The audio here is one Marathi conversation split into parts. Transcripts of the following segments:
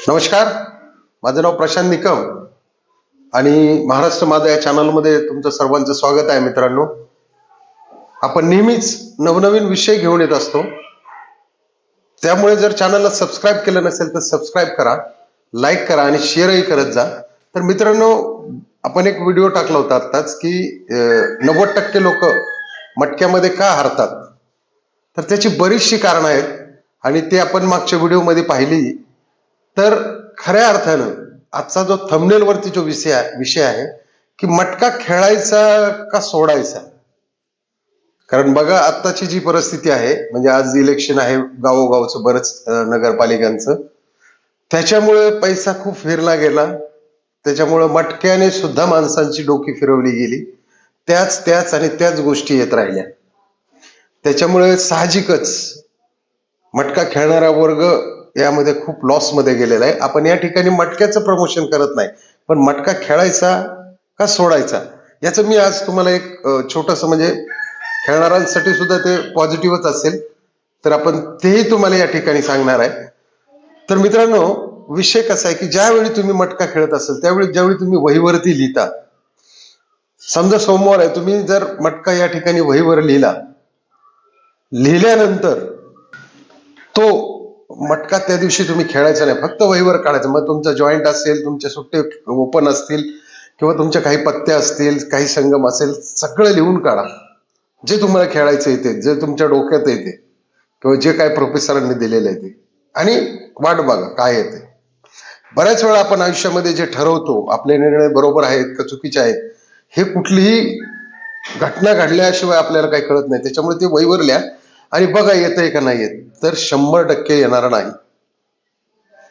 नमस्कार. माझं नाव प्रशांत निकम आणि महाराष्ट्र माझा या चॅनलमध्ये तुमचं सर्वांचं स्वागत आहे. मित्रांनो, आपण नेहमीच नवनवीन विषय घेऊन येत असतो. त्यामुळे जर चॅनलला सबस्क्राईब केलं नसेल तर सबस्क्राईब करा, लाईक करा आणि शेअरही करत जा. तर मित्रांनो, आपण एक व्हिडिओ टाकला होता आत्ताच की 90% लोक मटक्यामध्ये का हारतात. तर त्याची बरीचशी कारणं आहेत आणि ते आपण मागच्या व्हिडिओमध्ये पाहिली. तर खऱ्या अर्थानं आजचा जो थंबनेल वरती जो विषय आहे की मटका खेळायचा का सोडायचा. कारण बघा, आत्ताची जी परिस्थिती आहे, म्हणजे आज इलेक्शन आहे गावोगावचं, बरंच नगरपालिकांचं, त्याच्यामुळे पैसा खूप फिरला गेला. त्याच्यामुळे मटक्याने सुद्धा माणसांची डोकी फिरवली गेली. त्याच आणि त्याच गोष्टी येत राहिल्या. त्याच्यामुळे साहजिकच मटका खेळणारा वर्ग यामध्ये खूप लॉस मध्ये गेलेला आहे. आपण या ठिकाणी मटक्याचं प्रमोशन करत नाही, पण मटका खेळायचा का सोडायचा याचं मी आज तुम्हाला एक छोटस, म्हणजे खेळणाऱ्यांसाठी सुद्धा ते पॉझिटिव्हच असेल, तर आपण तेही तुम्हाला या ठिकाणी सांगणार आहे. तर मित्रांनो, विषय कसा आहे की ज्यावेळी तुम्ही मटका खेळत असेल त्यावेळी ज्यावेळी तुम्ही वहीवरती लिहिता, समजा सोमवार आहे, तुम्ही जर मटका या ठिकाणी वहीवर लिहिल्यानंतर तो मटका त्या दिवशी तुम्ही खेळायचा नाही, फक्त वहीवर काढायचं. मग तुमचा जॉईंट असेल, तुमचे सुट्टे ओपन असतील किंवा तुमच्या काही पत्ते असतील, काही संगम असेल, सगळं लिहून काढा. जे तुम्हाला खेळायचं येते, जे तुमच्या डोक्यात येते किंवा जे काय प्रोफेसरांनी दिलेलं आहे ते, आणि वाट बघा काय येते. बऱ्याच वेळा आपण आयुष्यामध्ये जे ठरवतो, आपले निर्णय बरोबर आहेत का चुकीचे आहेत हे कुठलीही घटना घडल्याशिवाय आपल्याला काही कळत नाही. त्याच्यामुळे ते वहीवर लिहा आणि बघा येतंय का नाही येत. तर 100% येणार नाही.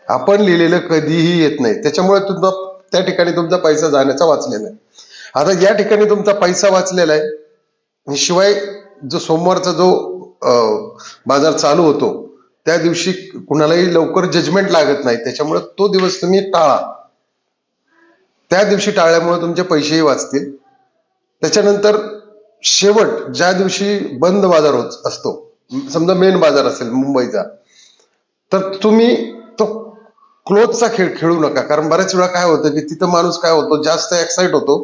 आपण लिहिलेलं कधीही येत नाही. त्याच्यामुळे तुमचा त्या ठिकाणी तुमचा पैसा जाण्याचा वाचलेला आहे. आता या ठिकाणी तुमचा पैसा वाचलेला आहे, शिवाय जो सोमवारचा जो बाजार चालू होतो त्या दिवशी कुणालाही लवकर जजमेंट लागत नाही. त्याच्यामुळे तो दिवस तुम्ही टाळा. त्या दिवशी टाळल्यामुळे तुमचे पैसेही वाचतील. त्याच्यानंतर शेवट ज्या दिवशी बंद बाजार होत असतो, समजा मेन बाजार असेल मुंबईचा, तर तुम्ही तो क्लोजचा खेळ खेळू नका. कारण बऱ्याच वेळा काय होतं की तिथं माणूस काय होतो, जास्त एक्साइट होतो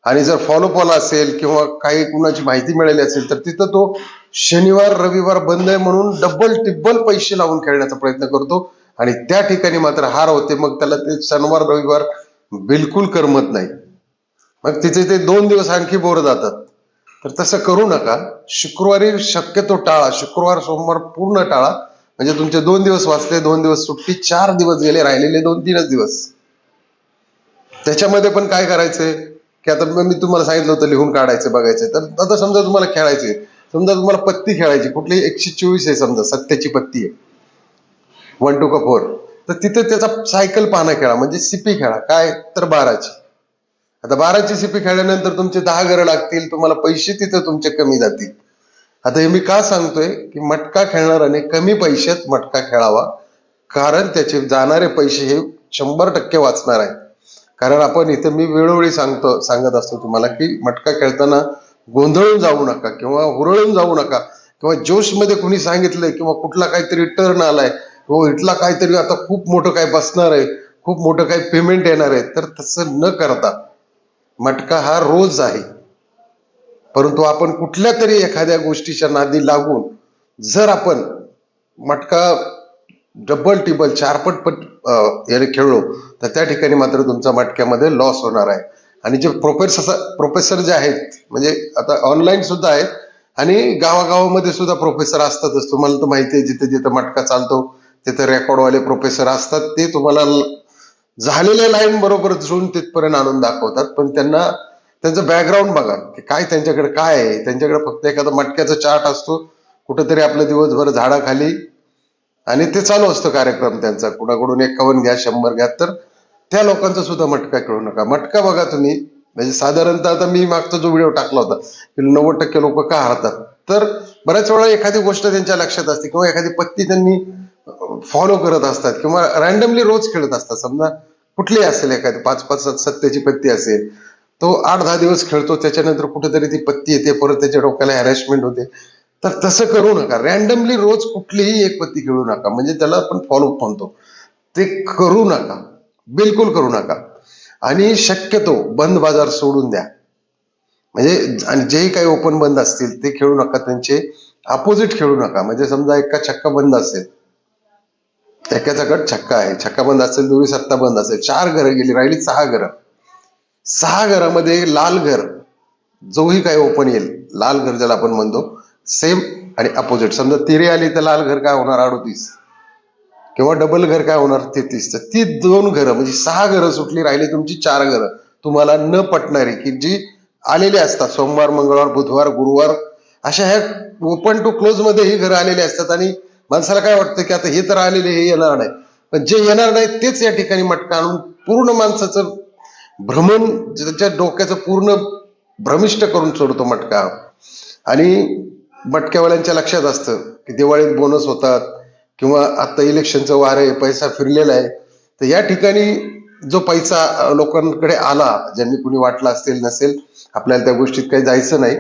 आणि जर फॉलोपॉला असेल किंवा काही कुणाची माहिती मिळाली असेल तर तिथं तो शनिवार रविवार बंद आहे म्हणून डबल टिब्बल पैसे लावून खेळण्याचा प्रयत्न करतो आणि त्या ठिकाणी मात्र हार होते. मग त्याला ते शनिवार रविवार बिलकुल करमत नाही. मग तिचे ते 2 दिवस आणखी बोर जातात. तर तसं करू नका. शुक्रवारी शक्यतो टाळा. शुक्रवार सोमवार पूर्ण टाळा. म्हणजे तुमचे 2 दिवस वाचले, 2 दिवस सुट्टी, 4 दिवस गेले, राहिलेले 2-3 दिवस. त्याच्यामध्ये पण काय करायचंय की आता मी तुम्हाला सांगितलं होतं लिहून काढायचं, बघायचं. तर आता समजा तुम्हाला खेळायचे, समजा तुम्हाला पत्ती खेळायची, कुठली 124 आहे, समजा सत्याची पत्ती आहे, 1 2 का 4, तर तिथे त्याचा सायकल पाना खेळा, म्हणजे सिपी खेळा. काय तर 12ची. आता 12ची सिपी खेळल्यानंतर तुमचे 10 घरं लागतील, तुम्हाला पैसे तिथे तुमचे कमी जातील. आता हे मी का सांगतोय की मटका खेळणाऱ्याने कमी पैशात मटका खेळावा, कारण त्याचे जाणारे पैसे हे 100% वाचणार आहे. कारण आपण इथं मी वेळोवेळी सांगत असतो तुम्हाला की मटका खेळताना गोंधळून जाऊ नका किंवा हुरळून जाऊ नका किंवा जोशमध्ये कुणी सांगितलंय किंवा कुठला काहीतरी टर्न आलाय, हो इथला काहीतरी आता खूप मोठं काय बसणार आहे, खूप मोठं काही पेमेंट येणार आहे, तर तसं न करता मटका हा रोज आहे. परंतु आपण कुठल्या तरी एखाद्या गोष्टीच्या नादी लागून जर आपण मटका डबल टिबल 4 पट याने खेळलो तर त्या ठिकाणी मात्र तुमचा मटक्यामध्ये लॉस होणार आहे. आणि जे प्रोफेसर जे आहेत, म्हणजे आता ऑनलाईन सुद्धा आहेत आणि गावागावामध्ये सुद्धा प्रोफेसर असतातच. तुम्हाला तर माहिती आहे, जिथे जिथे मटका चालतो तिथे रेकॉर्डवाले प्रोफेसर असतात. ते तुम्हाला झालेल्या लाईन बरोबर जुळून तिथपर्यंत आणून दाखवतात. पण त्यांचं बॅकग्राऊंड बघा की काय त्यांच्याकडे काय आहे. त्यांच्याकडे फक्त एखादा मटक्याचा चार्ट असतो, कुठंतरी आपलं दिवसभर झाडाखाली, आणि ते चालू असतं कार्यक्रम त्यांचा, कुणाकडून 51 घ्या 100 घ्या. तर त्या लोकांचा सुद्धा मटका खेळू नका. मटका बघा तुम्ही, म्हणजे साधारणतः आता मी मागचा जो व्हिडिओ टाकला होता की 90% लोक का हारतात, तर बऱ्याच वेळा एखादी गोष्ट त्यांच्या लक्षात असते किंवा एखादी पत्ती त्यांनी फॉलो करत असतात किंवा रॅन्डमली रोज खेळत असतात. समजा कुठलीही असेल, एखादी 5-5 सत्याची पत्ती असेल, तो 8-10 दिवस खेळतो, त्याच्यानंतर कुठेतरी ती पत्ती येते, परत त्याच्या डोक्याला हॅरॅसमेंट होते. तर तसं करू नका. रॅन्डमली रोज कुठलीही एक पत्ती खेळू नका, म्हणजे त्याला आपण फॉलोअप म्हणतो. ते करू नका, बिलकुल करू नका. आणि शक्यतो बंद बाजार सोडून द्या. म्हणजे आणि जेही काही ओपन बंद असतील ते खेळू नका, त्यांचे अपोजिट खेळू नका. म्हणजे समजा एका छक्का बंद असेल, एकाचा गट छक्का आहे, छक्का बंद असेल, दोन्ही सत्ता बंद असेल, 4 घरं गेली, राहिली 6 घरं. 6 घरामध्ये लाल घर जोही काही ओपन येईल, लाल घर ज्याला आपण म्हणतो, सेम आणि अपोजिट. समजा तिरी आली तर लाल घर काय होणार 38, किंवा डबल घर काय होणार 33. तर ती 2 घरं म्हणजे 6 घरं सुटली, राहिली तुमची 4 घरं तुम्हाला न पटणारी, की जी आलेली असतात सोमवार, मंगळवार, बुधवार, गुरुवार, अशा ह्या ओपन टू क्लोज मध्ये ही घरं आलेली असतात. आणि माणसाला काय वाटतं की आता हे तर आलेले, हे येणार नाही. पण जे येणार नाही तेच या ठिकाणी मटका आणून पूर्ण माणसाचं भ्रमण, त्याच्या डोक्याचं पूर्ण भ्रमिष्ट करून सोडतो मटका. आणि मटक्यावाल्यांच्या लक्षात असतं की दिवाळीत बोनस होतात, किंवा आता इलेक्शनचं वार आहे, पैसा फिरलेला आहे. तर या ठिकाणी जो पैसा लोकांकडे आला, ज्यांनी कुणी वाटला असेल नसेल, आपल्याला त्या गोष्टीत काही जायचं नाही,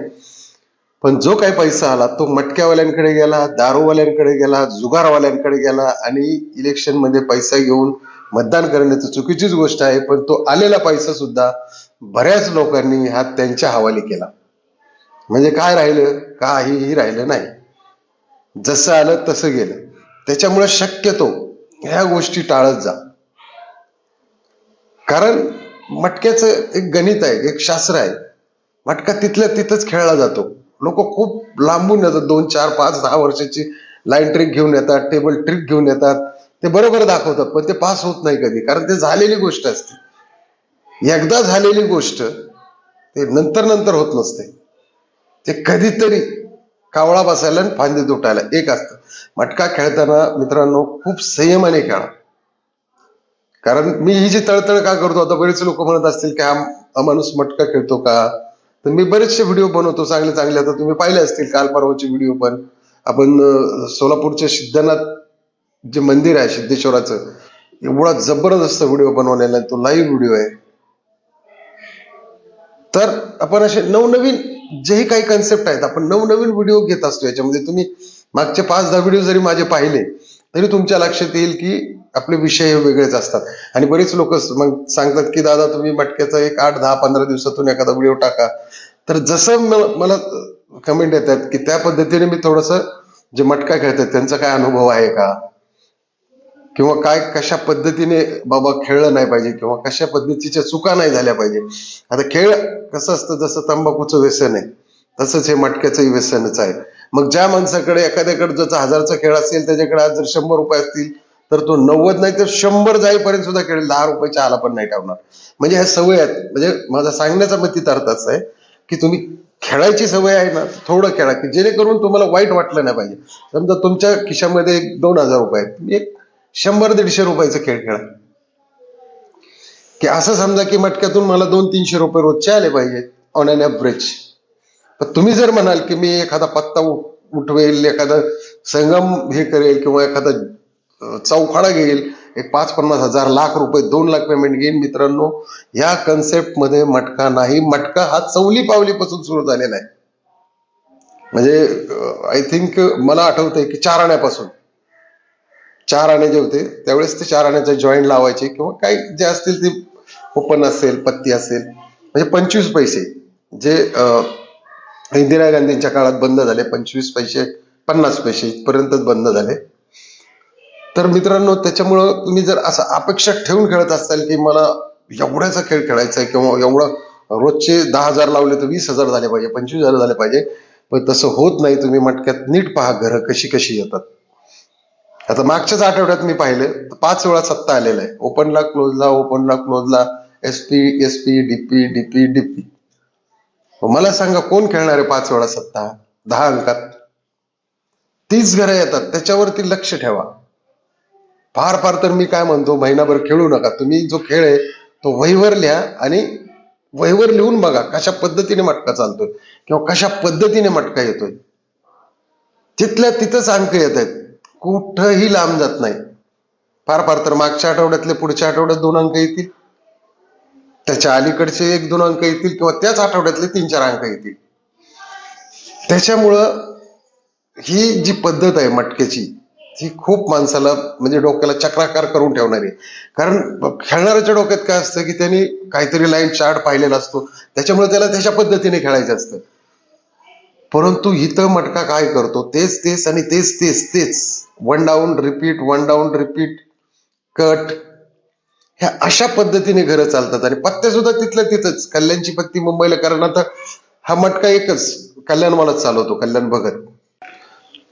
पण जो काही पैसा आला तो मटक्यावाल्यांकडे गेला, दारूवाल्यांकडे गेला, जुगारवाल्यांकडे गेला. आणि इलेक्शन मध्ये पैसा घेऊन मतदान करण्याचं चुकीचीच गोष्ट आहे, पण तो आलेला पैसा सुद्धा बऱ्याच लोकांनी हा त्यांच्या हवाली केला. म्हणजे काय राहिलं? काहीही राहिलं नाही, जसं आलं तसं गेलं. त्याच्यामुळे शक्यतो ह्या गोष्टी टाळत जा. कारण मटक्याचं एक गणित आहे, एक शास्त्र आहे. मटका तिथल्या तिथंच खेळला जातो. लोक खूप लांबून येतात, 2, 4, 5, 10 वर्षाची लाईन ट्रिक घेऊन येतात, टेबल ट्रिक घेऊन येतात. ते बरोबर दाखवतात, पण ते पास होत नाही कधी, कारण ते झालेली गोष्ट असते. एकदा झालेली गोष्ट ते नंतर नंतर होत नसते. ते कधीतरी कावळा बसायला आणि फांदी तुटायला एक असतं. मटका खेळताना मित्रांनो खूप संयमाने खेळा. कारण मी ही जी तळतळ का करतो, आता बरेच लोक म्हणत असतील की हा माणूस मटका खेळतो का, तर मी बरेचसे व्हिडिओ बनवतो चांगले चांगले. आता तुम्ही पाहिले असतील काल परवाचे व्हिडिओ. पण आपण सोलापूरच्या सिद्धनाथ जे मंदिर आहे सिद्धेश्वराचं, एवढा जबरदस्त व्हिडिओ बनवलेला आहे, तो लाईव्ह व्हिडिओ आहे. तर आपण असे नवनवीन जेही काही कन्सेप्ट आहेत, आपण नवनवीन व्हिडिओ घेत असतो याच्यामध्ये. तुम्ही मागचे 5-10 व्हिडिओ जरी माझे पाहिले तरी तुमच्या लक्षात येईल की आपले विषय वेगळेच असतात. आणि बरेच लोक मग सांगतात की दादा तुम्ही मटक्याचा एक 8, 10, 15 दिवसातून एखादा व्हिडिओ टाका. तर जसं मला कमेंट येतात की त्या पद्धतीने मी थोडस, जे मटका खेळतात त्यांचा काय अनुभव आहे का, किंवा काय कशा पद्धतीने बाबा खेळलं नाही पाहिजे, किंवा कशा पद्धतीच्या चुका नाही झाल्या पाहिजे. आता खेळ कसं असतं, जसं तंबाखूचं व्यसन आहे तसंच हे मटक्याचंही व्यसनच आहे. मग ज्या माणसाकडे एखाद्याकडे ज्याचा 1000चा खेळ असेल, त्याच्याकडे आज जर 100 रुपये असतील तर तो 90 नाही तर 100 जाईपर्यंत सुद्धा खेळेल, 10 रुपयाच्या आला पण नाही ठेवणार. म्हणजे ह्या सवय आहेत. म्हणजे माझा सांगण्याचा मतीत अर्थ असा आहे की तुम्ही खेळायची सवय आहे ना, थोडं खेळा की जेणेकरून तुम्हाला वाईट वाटलं नाही पाहिजे. समजा तुमच्या खिशामध्ये 2,000 रुपये आहेत, तुम्ही एक 100-150 रुपयाचा खेळ खेळा. की असं समजा की मटक्यातून मला 200-300 रुपये रोजचे आले पाहिजे ऑन अन ॲव्हरेज. पण तुम्ही जर म्हणाल की मी एखादा पत्ता उठवेल, एखादा संगम हे करेल, किंवा एखादा चौखाडा घेईल, एक 5-50 हजार, लाख रुपये, 2 लाख पेमेंट घेईन, मित्रांनो या कन्सेप्ट मध्ये मटका नाही. मटका हा चौली पावलीपासून सुरू झालेला आहे. म्हणजे आय थिंक मला आठवतंय की 4 आण्यापासून, 4 आणे जे होते त्यावेळेस ते 4 आण्याचे जॉईंट लावायचे, किंवा काही जे असतील ते ओपन असेल, पत्ती असेल, म्हणजे 25 पैसे जे इंदिरा गांधींच्या काळात बंद झाले. 25 पैसे, 50 पैसे इथपर्यंतच बंद झाले. तर मित्रांनो त्याच्यामुळं तुम्ही जर असं अपेक्षा ठेवून खेळत असाल की मला एवढ्याचा खेळ खेळायचा आहे, किंवा एवढं रोजचे 10,000 लावले तर 20,000 झाले पाहिजे, 25,000 झाले पाहिजे, पण तसं होत नाही. तुम्ही मटक्यात नीट पहा घरं कशी कशी येतात. आता मागच्याच आठवड्यात मी पाहिलं 5 वेळा सत्ता आलेला आहे. ओपनला क्लोजला, ओपनला क्लोजला, S P S P, D P D P D P. मला सांगा कोण खेळणार आहे 5 वेळा सत्ता 10 अंकात? 30 घरं येतात, त्याच्यावरती लक्ष ठेवा. फार फार तर मी काय म्हणतो, महिनाभर खेळू नका. तुम्ही जो खेळ आहे तो वहीवर लिहा, आणि वहीवर लिहून बघा कशा पद्धतीने मटका चालतोय, किंवा कशा पद्धतीने मटका येतोय. तिथल्या तिथंच अंक येत आहेत, कुठंही लांब जात नाही. फार फार तर मागच्या आठवड्यातले पुढच्या आठवड्यात 2 अंक येतील, त्याच्या अलीकडचे 1-2 अंक येतील, किंवा त्याच आठवड्यातले 3-4 अंक येतील. त्याच्यामुळं ही जी पद्धत आहे मटक्याची, ही खूप माणसाला म्हणजे डोक्याला चक्राकार करून ठेवणारी आहे. कारण खेळणाऱ्याच्या डोक्यात काय असतं की त्यांनी काहीतरी लाईन चार्ट पाहिलेला असतो, त्याच्यामुळे त्याला त्याच्या पद्धतीने खेळायचं असतं. परंतु इथं मटका काय करतो, तेच तेच आणि तेच तेच तेच, one down repeat, one down repeat, cut, ह्या अशा पद्धतीने घरं चालतात. आणि पत्ते सुद्धा तिथल्या तिथंच, कल्याणची पत्ती मुंबईला. कारण आता हा मटका एकच कल्याणवालाच चालवतो, कल्याण भगत.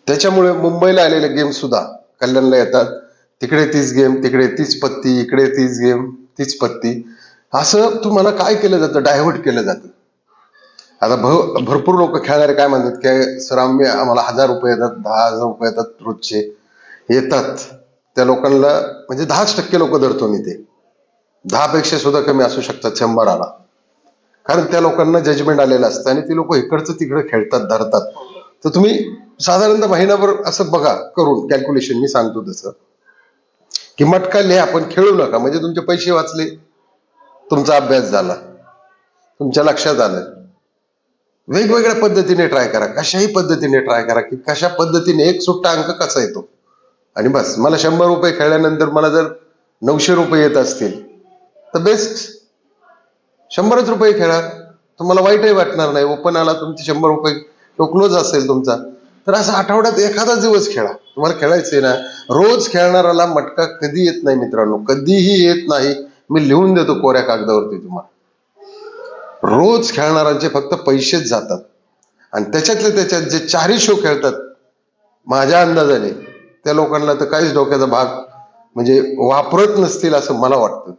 त्याच्यामुळे मुंबईला आलेले गेम सुद्धा कल्याणला येतात. तिकडे तीच गेम, तिकडे तीच पत्ती, इकडे तीच गेम, तीच पत्ती, असं तुम्हाला काय केलं जातं, डायव्हर्ट केलं जातं. आता भरपूर लोक खेळणारे काय म्हणतात की सर आम्हाला 1000 रुपये येतात, 10,000 रुपये येतात रोजचे. येतात त्या लोकांना म्हणजे 10% लोक धरतो मी, ते 10 पेक्षा सुद्धा कमी असू शकतात 100 आला. कारण त्या लोकांना जजमेंट आलेलं असतं आणि ती लोक इकडचं तिकडं खेळतात, धरतात. तर तुम्ही साधारणतः महिनाभर असं बघा करून कॅल्क्युलेशन, मी सांगतो तसं, की मटका लिहा पण खेळू नका. म्हणजे तुमचे पैसे वाचले, तुमचा अभ्यास झाला, तुमच्या लक्षात आलं. वेगवेगळ्या पद्धतीने ट्राय करा, कशाही पद्धतीने ट्राय करा, की कशा पद्धतीने एक सुट्टा अंक कसा येतो. आणि बस, मला 100 रुपये खेळल्यानंतर मला जर 900 रुपये येत असतील तर बेस्ट, 100च रुपये खेळा. तुम्हाला वाईटही वाटणार नाही. ओपन आला तुमचे 100 रुपये, तो क्लोज असेल तुमचा, तर असं आठवड्यात एखादा दिवस खेळा. तुम्हाला खेळायचंय ना. रोज खेळणाऱ्याला मटका कधी येत नाही मित्रांनो, कधीही येत नाही. मी लिहून देतो कोऱ्या कागदावरती तुम्हाला. रोज खेळणाऱ्यांचे फक्त पैसेच जातात. आणि त्याच्यातले त्याच्यात जे 4 शो खेळतात, माझ्या अंदाजाने त्या लोकांना तर काहीच डोक्याचा भाग म्हणजे वापरत नसतील असं मला वाटतं.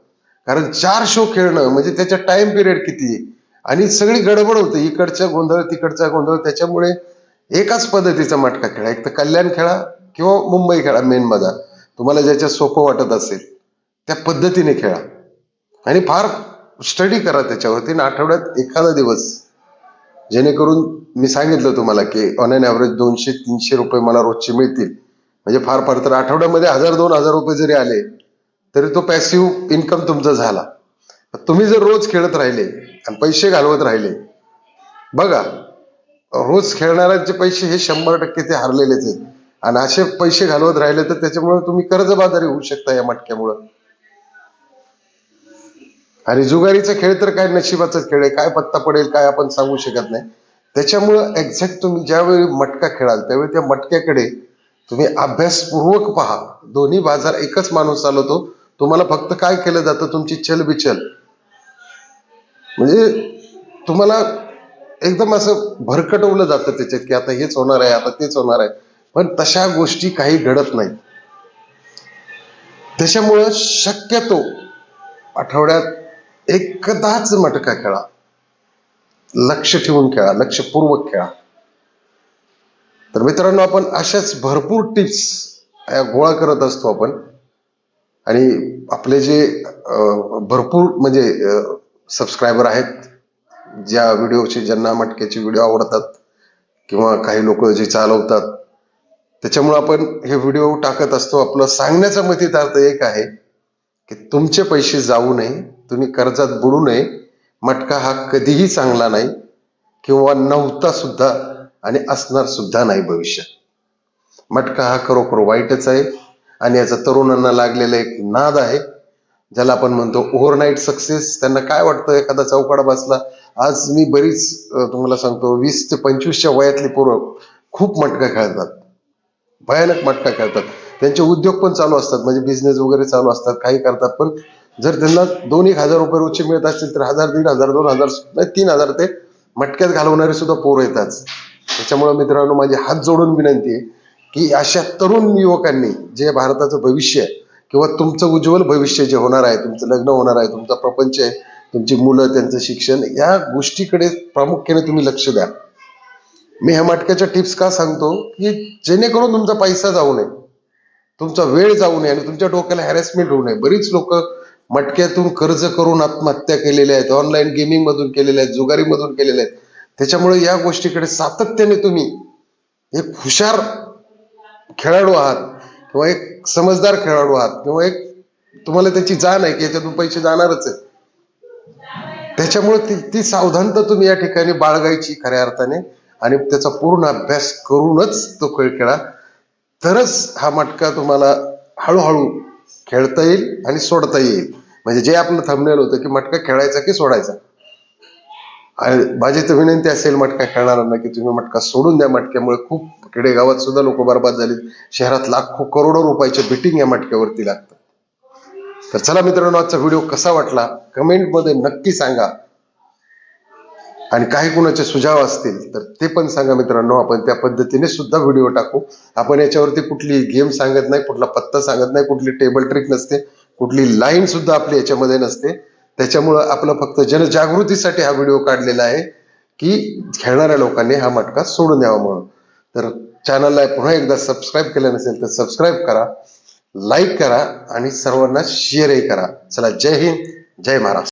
कारण 4 शो खेळणं म्हणजे त्याचा टाइम पिरियड किती आहे, आणि सगळी गडबड होते, इकडचा गोंधळ तिकडचा गोंधळ. त्याच्यामुळे एकाच पद्धतीचा मटका खेळा, एक तर कल्याण खेळा किंवा मुंबई खेळा. मेन मजा तुम्हाला ज्याच्यात सोपं वाटत असेल त्या पद्धतीने खेळा. आणि फार स्टडी करा त्याच्यावरती, आठवड्यात एखादा दिवस, जेणेकरून मी सांगितलं तुम्हाला की ऑन एन ॲव्हरेज 200-300 रुपये मला रोजचे मिळतील. म्हणजे फार फार तर आठवड्यामध्ये 1000-2000 रुपये जरी आले तरी तो पॅसिव्ह इन्कम तुमचा झाला. तुम्ही जर रोज खेळत राहिले आणि पैसे घालवत राहिले, बघा रोज खेळणाऱ्यांचे पैसे हे 100% ते हरलेलेच आहेत. आणि असे पैसे घालवत राहिले तर त्याच्यामुळे तुम्ही कर्जबाजारी होऊ शकता या मटक्यामुळं. आणि जुगारीचा खेळ तर काय नशिबाचाच खेळ आहे, काय पत्ता पडेल काय आपण सांगू शकत नाही. त्याच्यामुळं एक्झॅक्ट तुम्ही ज्यावेळी मटका खेळाल त्यावेळी त्या मटक्याकडे तुम्ही अभ्यासपूर्वक पहा. दोन्ही बाजार एकच माणूस चालवतो. तुम्हाला फक्त काय केलं जातं, तुमची चलबिचल म्हणजे तुम्हाला एकदम असं भरकटवलं जातं त्याच्यात, की आता हेच होणार आहे, आता तेच होणार आहे. पण तशा गोष्टी काही घडत नाही. त्याच्यामुळं शक्यतो आठवड्यात एकदाच मटका खेळा. लक्ष ठेवून खेळा, लक्षपूर्वक खेळा. तर मित्रांनो, आपण अशाच भरपूर टिप्स गोळा करत असतो आपण. आणि आपले जे भरपूर म्हणजे सबस्क्रायबर आहेत, ज्या व्हिडिओचे, ज्यांना मटक्याचे व्हिडिओ आवडतात किंवा काही लोक जे चालवतात, त्याच्यामुळे आपण हे व्हिडिओ टाकत असतो. आपलं सांगण्याचा मतितार्थ एक आहे की तुमचे पैसे जाऊ नये, तुम्ही कर्जात बुडू नये. मटका हा कधीही चांगला नाही किंवा नव्हता सुद्धा आणि असणार सुद्धा नाही भविष्यात. मटका हा खरोखर वाईटच आहे. आणि याचा तरुणांना लागलेला एक नाद आहे, ज्याला आपण म्हणतो ओव्हरनाईट सक्सेस. त्यांना काय वाटतं, एखादा चौकाडा बसला. आज मी बरीच तुम्हाला सांगतो 20 ते 25च्या वयातली पोरं खूप मटका खेळतात, भयानक मटका खेळतात. त्यांचे उद्योग पण चालू असतात, म्हणजे बिझनेस वगैरे चालू असतात, काही करतात. पण जर त्यांना 2-1000 रुपये रोजचे मिळत असतील तर 1000, 1500, 2000 नाही 3000 ते मटक्यात घालवणारे सुद्धा पोरं येतात. त्याच्यामुळे मित्रांनो, माझी हात जोडून विनंती आहे की अशा तरुण युवकांनी, जे भारताचं भविष्य किंवा तुमचं उज्ज्वल भविष्य जे होणार आहे, तुमचं लग्न होणार आहे, तुमचा प्रपंच आहे, तुमची मुलं, त्यांचं शिक्षण, या गोष्टीकडे प्रामुख्याने तुम्ही लक्ष द्या. मी ह्या मटक्याच्या टिप्स का सांगतो, की जेणेकरून तुमचा पैसा जाऊ नये, तुमचा वेळ जाऊ नये आणि तुमच्या डोक्याला हॅरेसमेंट होऊ नये. बरीच लोक मटक्यातून कर्ज करून आत्महत्या केलेल्या आहेत, ऑनलाईन गेमिंग मधून केलेल्या आहेत, जुगारीमधून केलेल्या आहेत. त्याच्यामुळे या गोष्टीकडे सातत्याने तुम्ही एक हुशार खेळाडू आहात किंवा एक समजदार खेळाडू आहात किंवा एक तुम्हाला त्याची जाण आहे की याच्यातून पैसे जाणारच आहे, त्याच्यामुळे ती सावधानता तुम्ही या ठिकाणी बाळगायची खऱ्या अर्थाने. आणि त्याचा पूर्ण अभ्यास करूनच तो खेळ खेळा. तरच हा मटका तुम्हाला हळूहळू खेळता येईल आणि सोडता येईल. म्हणजे जे आपलं थंबनेल होतं की मटका खेळायचा की सोडायचा. आणि माझी तर विनंती असेल मटका खेळणाऱ्यांना की तुम्ही मटका सोडून द्या. मटक्यामुळे खूप खेडेगावात सुद्धा लोक बर्बाद झालीत. शहरात लाखो करोडो रुपयाचे बेटिंग या मटक्यावरती लागतं. तर चला मित्रांनो, आजचा व्हिडिओ कसा वाटला कमेंटमध्ये नक्की सांगा. आणि काही कुणाचे सुझाव असतील तर ते पण सांगा मित्रांनो. आपण त्या पद्धतीने सुद्धा व्हिडिओ टाकू. आपण याच्यावरती कुठली गेम सांगत नाही, कुठला पत्ता सांगत नाही, कुठली टेबल ट्रिक नसते, कुठली लाईन सुद्धा आपली याच्यामध्ये नसते. त्याच्यामुळं आपलं फक्त जनजागृतीसाठी हा व्हिडिओ काढलेला आहे की खेळणाऱ्या लोकांनी हा मटका सोडून द्यावा म्हणून. तर चॅनलला पुन्हा एकदा सबस्क्राईब केलं नसेल तर सबस्क्राईब करा, लाईक करा आणि सर्वांना शेअरही करा. चला, जय हिंद, जय महाराष्ट्र.